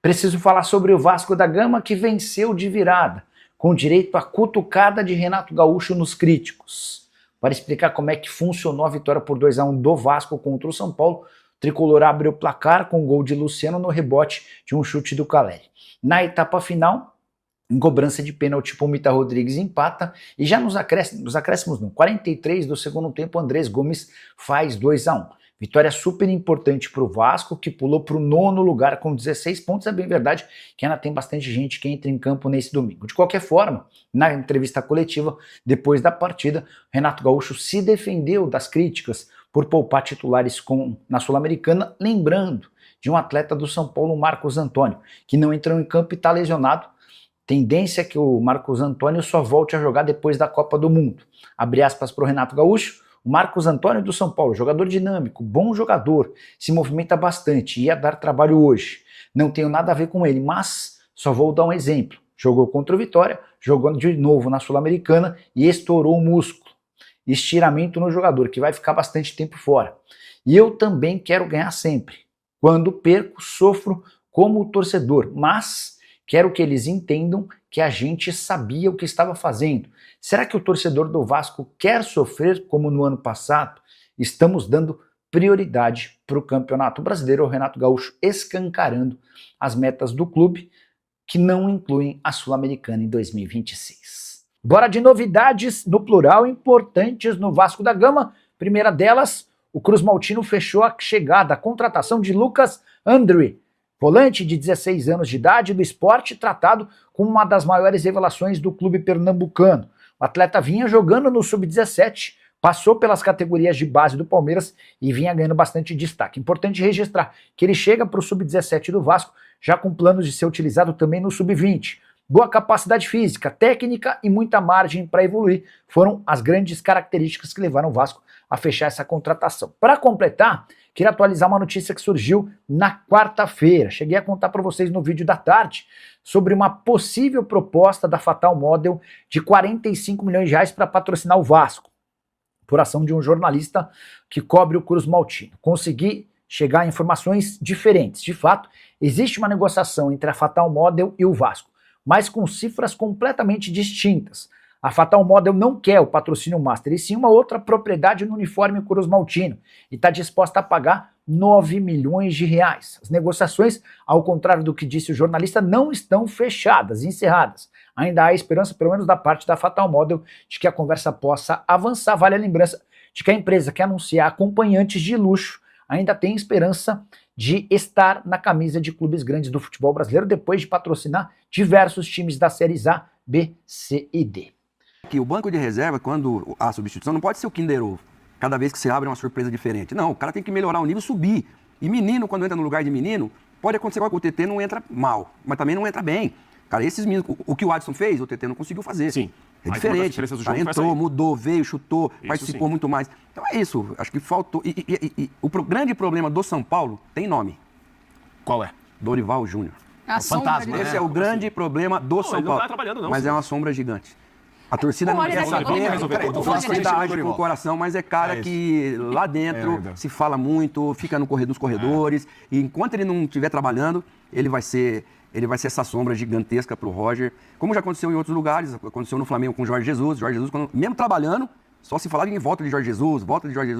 Preciso falar sobre o Vasco da Gama, que venceu de virada, com direito à cutucada de Renato Gaúcho nos críticos. Para explicar como é que funcionou a vitória por 2-1 do Vasco contra o São Paulo, o tricolor abre o placar com o gol de Luciano no rebote de um chute do Caleri. Na etapa final, em cobrança de pênalti, Pumita Rodrigues empata, e já nos acréscimos, 43 do segundo tempo, Andrés Gomes faz 2-1. Vitória super importante para o Vasco, que pulou para o 9º lugar com 16 pontos. É bem verdade que ainda tem bastante gente que entra em campo nesse domingo. De qualquer forma, na entrevista coletiva, depois da partida, Renato Gaúcho se defendeu das críticas por poupar titulares na Sul-Americana, lembrando de um atleta do São Paulo, Marcos Antônio, que não entrou em campo e está lesionado. Tendência é que o Marcos Antônio só volte a jogar depois da Copa do Mundo. Abre aspas para o Renato Gaúcho. O Marcos Antônio do São Paulo, jogador dinâmico, bom jogador, se movimenta bastante, ia dar trabalho hoje. Não tenho nada a ver com ele, mas só vou dar um exemplo. Jogou contra o Vitória, jogou de novo na Sul-Americana e estourou o músculo. Estiramento no jogador, que vai ficar bastante tempo fora. E eu também quero ganhar sempre. Quando perco, sofro como torcedor, mas quero que eles entendam que a gente sabia o que estava fazendo. Será que o torcedor do Vasco quer sofrer como no ano passado? Estamos dando prioridade para o Campeonato Brasileiro. O Renato Gaúcho escancarando as metas do clube, que não incluem a Sul-Americana em 2026. Bora de novidades, no plural, importantes no Vasco da Gama. Primeira delas, o Cruz Maltino fechou a chegada, a contratação de Lucas André, volante de 16 anos de idade do Sport, tratado como uma das maiores revelações do clube pernambucano. O atleta vinha jogando no Sub-17, passou pelas categorias de base do Palmeiras e vinha ganhando bastante destaque. Importante registrar que ele chega para o Sub-17 do Vasco já com planos de ser utilizado também no Sub-20. Boa capacidade física, técnica e muita margem para evoluir foram as grandes características que levaram o Vasco a fechar essa contratação. Para completar, queria atualizar uma notícia que surgiu na quarta-feira. Cheguei a contar para vocês no vídeo da tarde sobre uma possível proposta da Fatal Model de 45 milhões de reais para patrocinar o Vasco, por ação de um jornalista que cobre o Cruz Maltino. Consegui chegar a informações diferentes. De fato, existe uma negociação entre a Fatal Model e o Vasco, mas com cifras completamente distintas. A Fatal Model não quer o patrocínio Master, e sim uma outra propriedade no uniforme Cruz Maltino, e está disposta a pagar 9 milhões de reais. As negociações, ao contrário do que disse o jornalista, não estão fechadas, encerradas. Ainda há esperança, pelo menos da parte da Fatal Model, de que a conversa possa avançar. Vale a lembrança de que a empresa que anuncia acompanhantes de luxo ainda tem esperança de estar na camisa de clubes grandes do futebol brasileiro, depois de patrocinar diversos times das séries A, B, C e D. Que o banco de reserva, quando a substituição, não pode ser o Kinder Ovo. Cada vez que você abre é uma surpresa diferente. Não, o cara tem que melhorar o nível, subir. E menino, quando entra no lugar de menino, pode acontecer que o TT não entra mal, mas também não entra bem. Cara, esses meninos, o que o Adson fez, o TT não conseguiu fazer. Sim. É diferente. Cara, entrou, mudou, veio, chutou, isso participou sim. Muito mais. Então é isso, acho que faltou. E o grande problema do São Paulo tem nome. Qual é? Dorival Júnior. Fantasma. Esse é o grande problema do São Paulo. Não tá trabalhando, não. Mas é uma sombra gigante. A torcida não quer saber, o Vasco ainda age com o coração, mas é cara que lá dentro se fala muito, fica nos corredores, e enquanto ele não estiver trabalhando, ele vai ser essa sombra gigantesca pro Roger, como já aconteceu em outros lugares, aconteceu no Flamengo com o Jorge Jesus, mesmo trabalhando, só se falava em volta de Jorge Jesus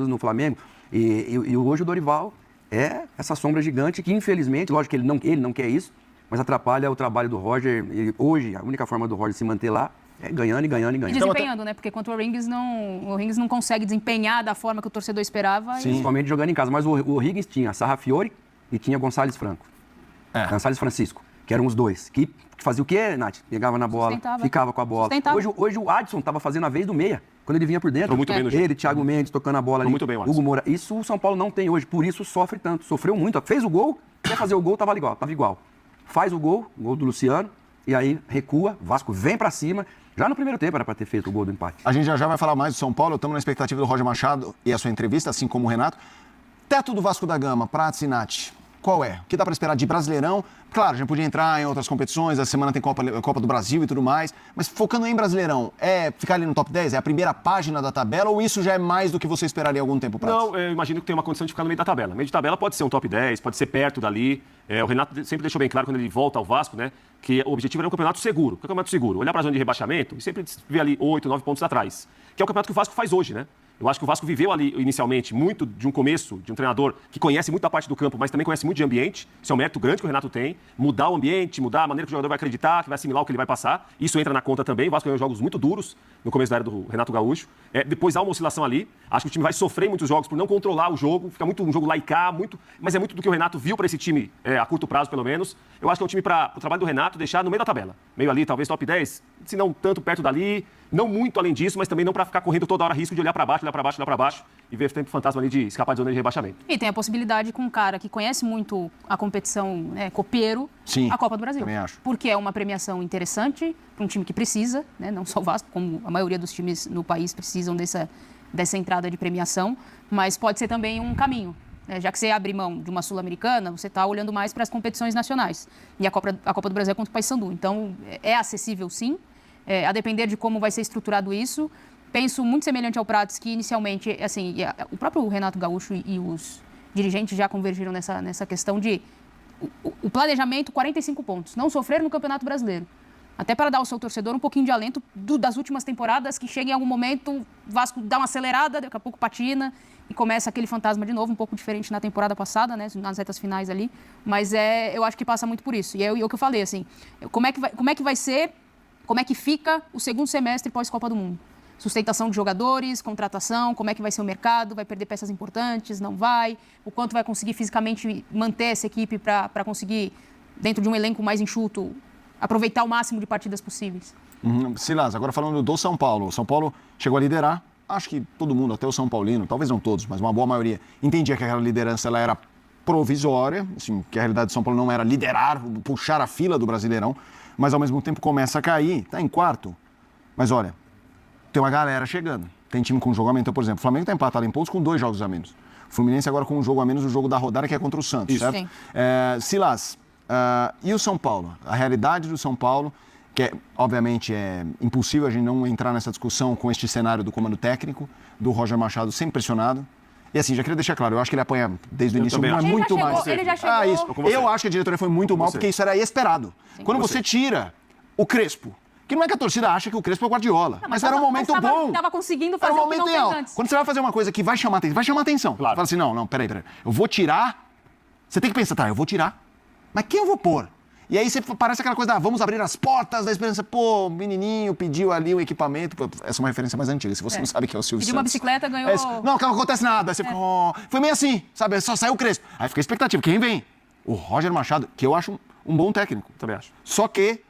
no Flamengo, e hoje o Dorival é essa sombra gigante que infelizmente, lógico que ele não quer isso, mas atrapalha o trabalho do Roger. Hoje a única forma do Roger se manter lá é ganhando e ganhando e ganhando. E desempenhando, né? Porque contra o Rings não consegue desempenhar da forma que o torcedor esperava. Sim, principalmente jogando em casa. Mas o Higgins tinha Sarrafiore e tinha Gonçalves Franco. Gonçalves Francisco, que eram os dois. Que fazia o quê, Nath? Pegava na bola, ficava com a bola. Hoje o Adson estava fazendo a vez do meia, quando ele vinha por dentro. Muito bem no ele, Thiago Mendes, tocando a bola ali. Muito bem, Hugo Moura. Isso o São Paulo não tem hoje, por isso sofre tanto. Sofreu muito. Fez o gol, quer fazer o gol, tava igual. Faz o gol do Luciano, e aí recua, Vasco vem pra cima. Já no primeiro tempo era para ter feito o gol do empate. A gente já vai falar mais do São Paulo. Estamos na expectativa do Roger Machado e a sua entrevista, assim como o Renato. Teto do Vasco da Gama, Prats e Nath. qual é? O que dá para esperar de Brasileirão? Claro, a gente podia entrar em outras competições, a semana tem Copa do Brasil e tudo mais, mas focando em Brasileirão, é ficar ali no top 10? É a primeira página da tabela ou isso já é mais do que você esperaria há algum tempo, Prats? Não, eu imagino que tem uma condição de ficar no meio da tabela. Meio de tabela pode ser um top 10, pode ser perto dali. O Renato sempre deixou bem claro, quando ele volta ao Vasco, né, que o objetivo era um campeonato seguro. O que é um campeonato seguro? Olhar para a zona de rebaixamento e sempre ver ali 8, 9 pontos atrás. Que é o campeonato que o Vasco faz hoje, né? Eu acho que o Vasco viveu ali, inicialmente, muito de um começo, de um treinador que conhece muito da parte do campo, mas também conhece muito de ambiente. Isso é um mérito grande que o Renato tem. Mudar o ambiente, mudar a maneira que o jogador vai acreditar, que vai assimilar o que ele vai passar. Isso entra na conta também. O Vasco ganhou jogos muito duros no começo da era do Renato Gaúcho. Depois há uma oscilação ali. Acho que o time vai sofrer em muitos jogos por não controlar o jogo. Fica muito um jogo laicar, mas é muito do que o Renato viu para esse time, a curto prazo, pelo menos. Eu acho que é um time para o trabalho do Renato deixar no meio da tabela. Meio ali, talvez top 10, se não tanto perto dali. Não muito além disso, mas também não para ficar correndo toda hora risco de olhar para baixo, olhar para baixo, olhar para baixo e ver sempre fantasma ali de escapar de zona de rebaixamento. E tem a possibilidade com um cara que conhece muito a competição copeiro, Sim, a Copa do Brasil. também acho. Porque é uma premiação interessante para um time que precisa, né, não só o Vasco, como a maioria dos times no país precisam dessa entrada de premiação, mas pode ser também um caminho. Já que você abre mão de uma Sul-Americana, você está olhando mais para as competições nacionais. E a Copa do Brasil é contra o Paysandu. Então, é acessível sim. A depender de como vai ser estruturado isso, penso muito semelhante ao Prats, que inicialmente, assim, o próprio Renato Gaúcho e os dirigentes já convergiram nessa questão de o planejamento 45 pontos, não sofrer no Campeonato Brasileiro. Até para dar ao seu torcedor um pouquinho de alento das últimas temporadas, que chega em algum momento, o Vasco dá uma acelerada, daqui a pouco patina e começa aquele fantasma de novo, um pouco diferente na temporada passada, né, nas retas finais ali. Mas eu acho que passa muito por isso. E é o que eu falei, assim, como é que vai ser... Como é que fica o segundo semestre pós-Copa do Mundo? Sustentação de jogadores, contratação, como é que vai ser o mercado, vai perder peças importantes, não vai? O quanto vai conseguir fisicamente manter essa equipe para conseguir, dentro de um elenco mais enxuto, aproveitar o máximo de partidas possíveis? Silas, agora falando do São Paulo. O São Paulo chegou a liderar, acho que todo mundo, até o São Paulino, talvez não todos, mas uma boa maioria, entendia que aquela liderança ela era provisória, assim, que a realidade do São Paulo não era liderar, puxar a fila do Brasileirão, mas ao mesmo tempo começa a cair, está em quarto. Mas olha, tem uma galera chegando. Tem time com jogo a menos. Então, por exemplo, o Flamengo está empatado em pontos com 2 jogos a menos. O Fluminense agora com um jogo a menos, o jogo da rodada que é contra o Santos, isso, certo? Silas, e o São Paulo? A realidade do São Paulo, que obviamente é impossível a gente não entrar nessa discussão com este cenário do comando técnico, do Roger Machado sempre pressionado. E assim, já queria deixar claro, eu acho que ele apanha desde o início, mas muito mais. Ele já chegou. Isso. Eu acho que a diretoria foi muito mal, porque isso era esperado. Sim. Quando você tira o Crespo, que não é que a torcida acha que o Crespo é o Guardiola, mas era um momento bom. Estava conseguindo fazer era um o que momento não fez ideal. antes. Quando você vai fazer uma coisa que vai chamar atenção. Claro. Fala assim, não, peraí. Eu vou tirar. Você tem que pensar, eu vou tirar. Mas quem eu vou pôr? E aí você parece aquela coisa, vamos abrir as portas da esperança. Pô, o menininho pediu ali o equipamento. Essa é uma referência mais antiga, se você não sabe que é o Silvio Pediu uma Santos. bicicleta, ganhou... Não acontece nada. Aí você fica, foi meio assim, sabe? Só saiu o Crespo. Aí fica a expectativa, quem vem? O Roger Machado, que eu acho um bom técnico. Também acho. Só que,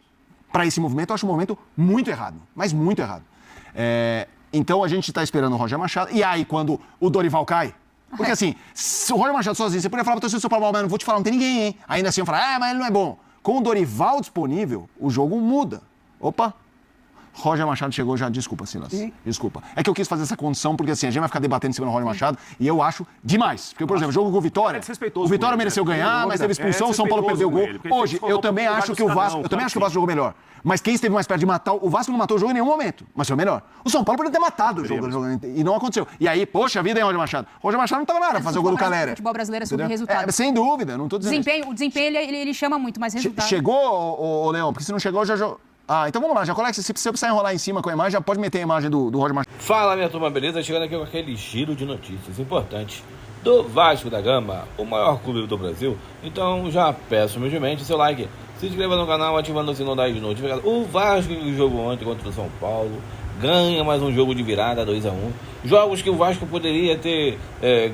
para esse movimento, eu acho um momento muito errado. Mas muito errado. Então, a gente está esperando o Roger Machado. E aí, quando o Dorival cai... Porque assim, se o Roger Machado sozinho, você podia falar para o seu Paulo, mas não vou te falar, não tem ninguém, hein? Ainda assim, eu falo, mas ele não é bom. Com o Dorival disponível, o jogo muda. Opa! Roger Machado chegou já. Desculpa, Silas. Desculpa. É que eu quis fazer essa condição, porque assim, a gente vai ficar debatendo em cima do Roger Machado, e eu acho demais. Porque, por exemplo, o jogo com o Vitória, o Vitória mereceu ganhar, mas teve expulsão, o São Paulo perdeu o gol. Hoje, eu também acho que o Vasco jogou melhor. Mas quem esteve mais perto de matar, o Vasco não matou o jogo em nenhum momento, mas foi melhor. O São Paulo poderia ter matado o jogo, e não aconteceu. E aí, poxa vida, hein, Roger Machado? Roger Machado não estava nada pra fazer o gol do Calera. O futebol brasileiro é sobre resultado. Sem dúvida, não estou dizendo O desempenho ele chama muito, mas resultado... Chegou, ô Leão? Porque se não chegou, já... então vamos lá, já coloca, se você precisar enrolar em cima com a imagem, já pode meter a imagem do Roger Machado. Fala, minha turma, beleza? Chegando aqui com aquele giro de notícias importantes do Vasco da Gama, o maior clube do Brasil. Então já peço humildemente seu like, se inscreva no canal, ativando o sino das notificações. O Vasco em jogo ontem contra o São Paulo ganha mais um jogo de virada, 2-1. Jogos que o Vasco poderia ter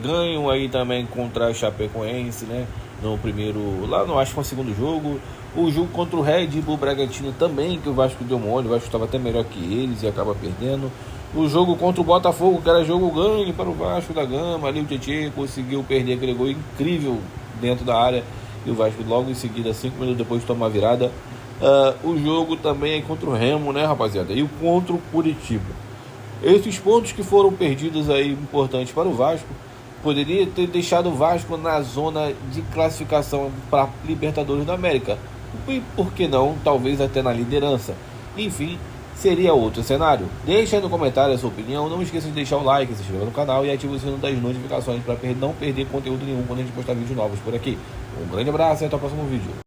ganho aí também contra a Chapecoense, né? No primeiro, lá no acho que foi o segundo jogo. O jogo contra o Red Bull Bragantino também, que o Vasco deu mole, o Vasco estava até melhor que eles e acaba perdendo. O jogo contra o Botafogo, que era jogo ganho para o Vasco da Gama, ali o Tietê conseguiu perder aquele gol incrível dentro da área. E o Vasco logo em seguida, 5 minutos depois, toma a virada. O jogo também é contra o Remo, né, rapaziada? E o contra o Curitiba. Esses pontos que foram perdidos aí, importantes para o Vasco, poderia ter deixado o Vasco na zona de classificação para Libertadores da América. E por que não, talvez até na liderança. Enfim, seria outro cenário. Deixa aí no comentário a sua opinião. Não esqueça de deixar o like, se inscrever no canal e ative o sino das notificações para não perder conteúdo nenhum quando a gente postar vídeos novos por aqui. Um grande abraço e até o próximo vídeo.